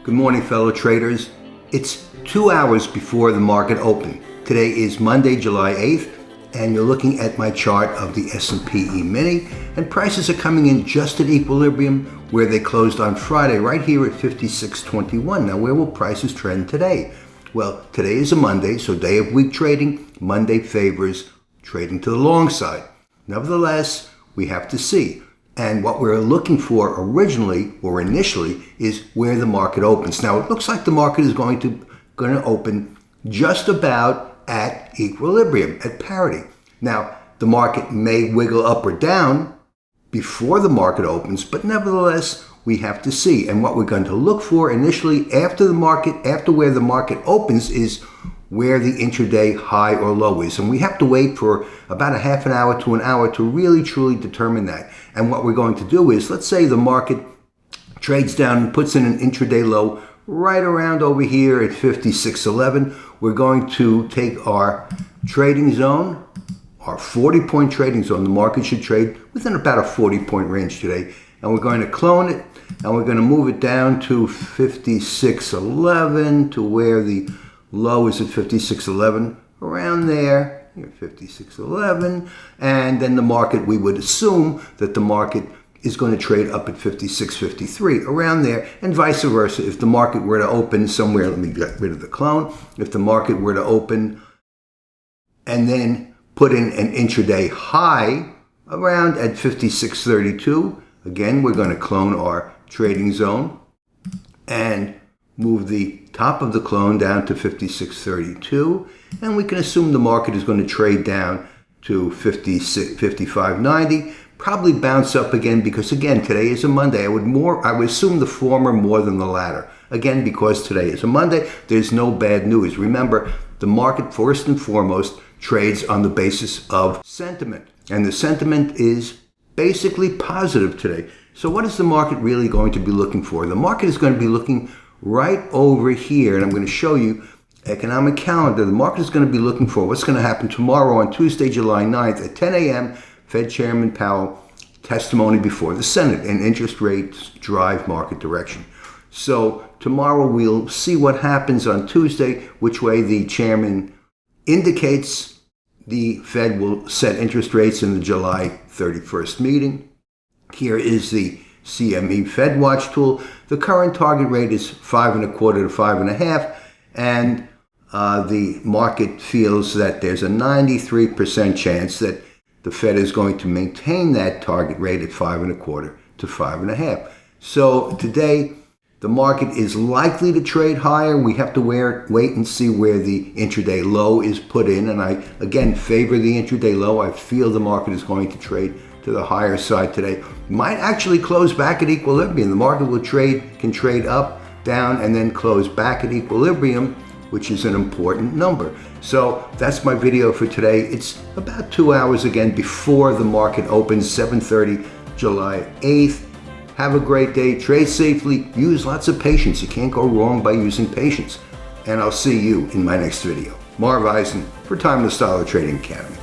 Good morning, fellow traders. It's 2 hours before the market opened. Today is Monday, July 8th, and you're looking at my chart of the S&P E-mini, and prices are coming in just at equilibrium where they closed on Friday, right here at 56.21. Now, where will prices trend today? Well, today is a Monday, so day of week trading. Monday favors trading to the long side. Nevertheless, we have to see. And what we're looking for originally or initially is where the market opens. Now, it looks like the market is going to open just about at equilibrium, at parity. Now, the market may wiggle up or down before the market opens, but nevertheless, we have to see. And what we're going to look for initially after where the market opens is where the intraday high or low is. And we have to wait for about a half an hour to an hour to really truly determine that. And what we're going to do is, let's say the market trades down and puts in an intraday low right around over here at 56.11. We're going to take our trading zone, our 40-point trading zone. The market should trade within about a 40-point range today. And we're going to clone it, and we're going to move it down to 56.11 to where the low is at 56.11, around there, here 56.11, and then the market, we would assume that the market is going to trade up at 56.53, around there, and vice versa. If the market were to open somewhere, let me get rid of the clone, if the market were to open and then put in an intraday high around at 56.32, again, we're going to clone our trading zone and move the top of the clone down to 56.32, and we can assume the market is going to trade down to 55.90, probably bounce up again because, again, today is a Monday. I would assume the former more than the latter. Again, because today is a Monday, there's no bad news. Remember, the market, first and foremost, trades on the basis of sentiment, and the sentiment is basically positive today. So what is the market really going to be looking for? The market is going to be looking right over here, and I'm going to show you economic calendar. The market is going to be looking for what's going to happen tomorrow on Tuesday, July 9th at 10 a.m. Fed Chairman Powell testimony before the Senate, and interest rates drive market direction. So tomorrow we'll see what happens on Tuesday, which way the chairman indicates the Fed will set interest rates in the July 31st meeting. Here is the CME Fed Watch tool. The current target rate is 5.25 to 5.5, and the market feels that there's a 93% chance that the Fed is going to maintain that target rate at 5.25 to 5.5. So today, the market is likely to trade higher. We have to wait and see where the intraday low is put in, and I, again, favor the intraday low. I feel the market is going to trade to the higher side today. Might actually close back at equilibrium. The market can trade up, down, and then close back at equilibrium, which is an important number. So that's my video for today. It's about 2 hours again before the market opens, 7:30, July 8th. Have a great day. Trade safely. Use lots of patience. You can't go wrong by using patience. And I'll see you in my next video. Marv Eisen for Timeless Dollar Trading Academy.